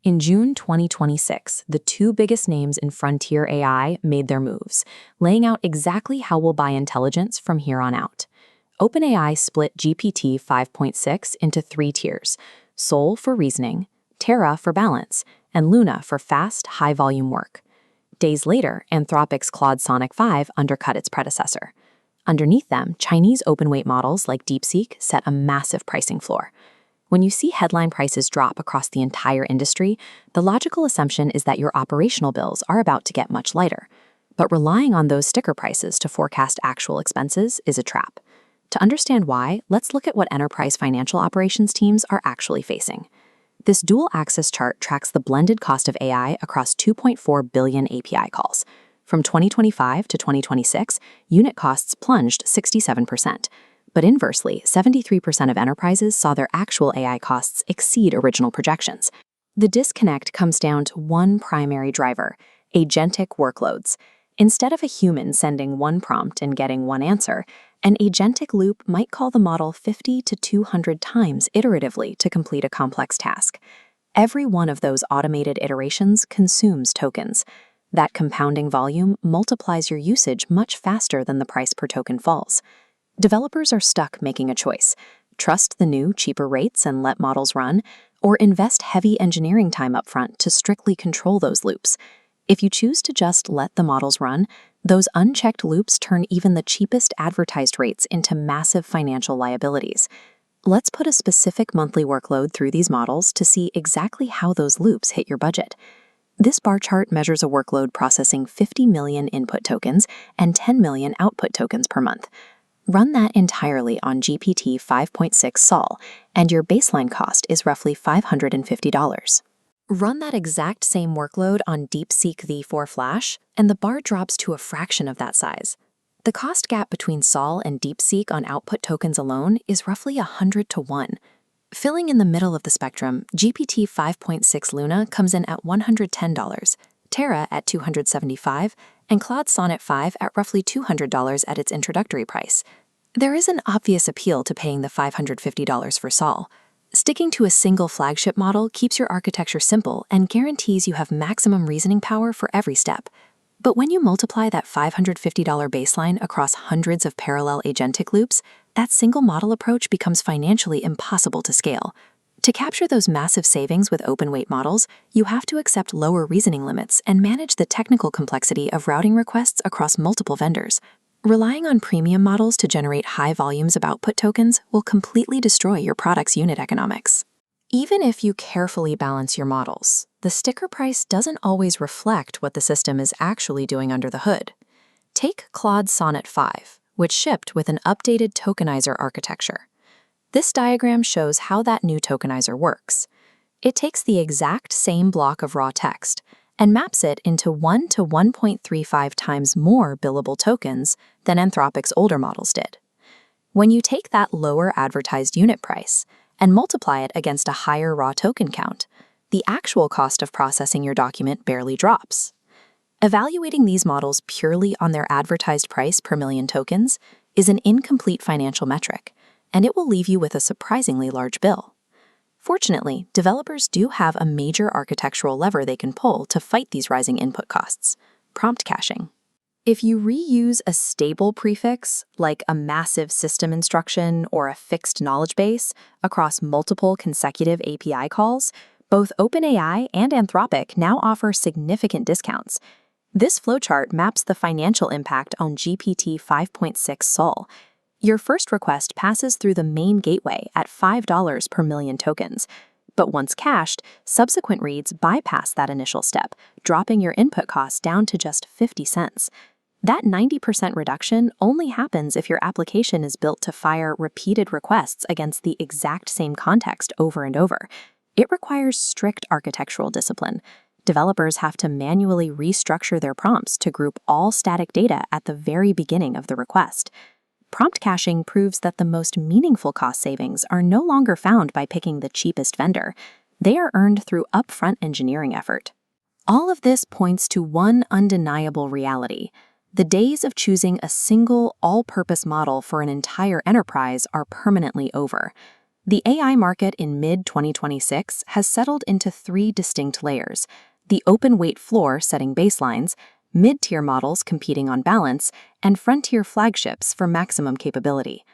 In June 2026, the two biggest names in frontier AI made their moves, laying out exactly how we'll buy intelligence from here on out. OpenAI split GPT 5.6 into three tiers: Sol for reasoning, Terra for balance, and Luna for fast, high-volume work. Days later, Anthropic's Claude Sonnet 5 undercut its predecessor. Underneath them, Chinese open-weight models like DeepSeek set a massive pricing floor. When you see headline prices drop across the entire industry, the logical assumption is that your operational bills are about to get much lighter. But relying on those sticker prices to forecast actual expenses is a trap. To understand why, let's look at what enterprise financial operations teams are actually facing. This dual-axis chart tracks the blended cost of AI across 2.4 billion API calls. From 2025 to 2026, unit costs plunged 67%. But inversely, 73% of enterprises saw their actual AI costs exceed original projections. The disconnect comes down to one primary driver: agentic workloads. Instead of a human sending one prompt and getting one answer, an agentic loop might call the model 50 to 200 times iteratively to complete a complex task. Every one of those automated iterations consumes tokens. That compounding volume multiplies your usage much faster than the price per token falls. Developers are stuck making a choice: trust the new, cheaper rates and let models run, or invest heavy engineering time upfront to strictly control those loops. If you choose to just let the models run, those unchecked loops turn even the cheapest advertised rates into massive financial liabilities. Let's put a specific monthly workload through these models to see exactly how those loops hit your budget. This bar chart measures a workload processing 50 million input tokens and 10 million output tokens per month. Run that entirely on GPT 5.6 Sol, and your baseline cost is roughly $550. Run that exact same workload on DeepSeek V4 Flash, and the bar drops to a fraction of that size. The cost gap between Sol and DeepSeek on output tokens alone is roughly 100 to 1. Filling in the middle of the spectrum, GPT 5.6 Luna comes in at $110, Terra at $275, and Claude Sonnet 5 at roughly $200 at its introductory price. There is an obvious appeal to paying the $550 for Sol. Sticking to a single flagship model keeps your architecture simple and guarantees you have maximum reasoning power for every step. But when you multiply that $550 baseline across hundreds of parallel agentic loops, that single model approach becomes financially impossible to scale. To capture those massive savings with open-weight models, you have to accept lower reasoning limits and manage the technical complexity of routing requests across multiple vendors. Relying on premium models to generate high volumes of output tokens will completely destroy your product's unit economics. Even if you carefully balance your models, the sticker price doesn't always reflect what the system is actually doing under the hood. Take Claude Sonnet 5, which shipped with an updated tokenizer architecture. This diagram shows how that new tokenizer works. It takes the exact same block of raw text and maps it into 1 to 1.35 times more billable tokens than Anthropic's older models did. When you take that lower advertised unit price and multiply it against a higher raw token count, the actual cost of processing your document barely drops. Evaluating these models purely on their advertised price per million tokens is an incomplete financial metric, and it will leave you with a surprisingly large bill. Fortunately, developers do have a major architectural lever they can pull to fight these rising input costs: prompt caching. If you reuse a stable prefix, like a massive system instruction or a fixed knowledge base, across multiple consecutive API calls, both OpenAI and Anthropic now offer significant discounts. This flowchart maps the financial impact on GPT 5.6 Sol. Your first request passes through the main gateway at $5 per million tokens. But once cached, subsequent reads bypass that initial step, dropping your input cost down to just 50 cents. That 90% reduction only happens if your application is built to fire repeated requests against the exact same context over and over. It requires strict architectural discipline. Developers have to manually restructure their prompts to group all static data at the very beginning of the request. Prompt caching proves that the most meaningful cost savings are no longer found by picking the cheapest vendor. They are earned through upfront engineering effort. All of this points to one undeniable reality: the days of choosing a single, all-purpose model for an entire enterprise are permanently over. The AI market in mid-2026 has settled into three distinct layers: the open weight floor setting baselines, mid-tier models competing on balance, and frontier flagships for maximum capability.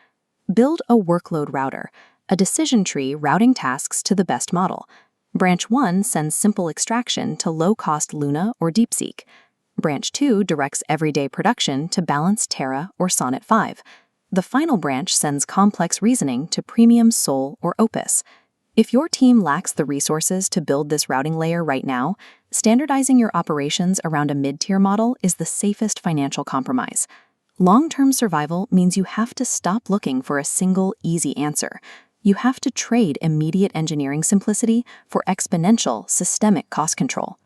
Build a workload router, a decision tree routing tasks to the best model. Branch 1 sends simple extraction to low-cost Luna or DeepSeek. Branch 2 directs everyday production to Balance Terra or Sonnet 5. The final branch sends complex reasoning to Premium Sol or Opus. If your team lacks the resources to build this routing layer right now, standardizing your operations around a mid-tier model is the safest financial compromise. Long-term survival means you have to stop looking for a single, easy answer. You have to trade immediate engineering simplicity for exponential, systemic cost control.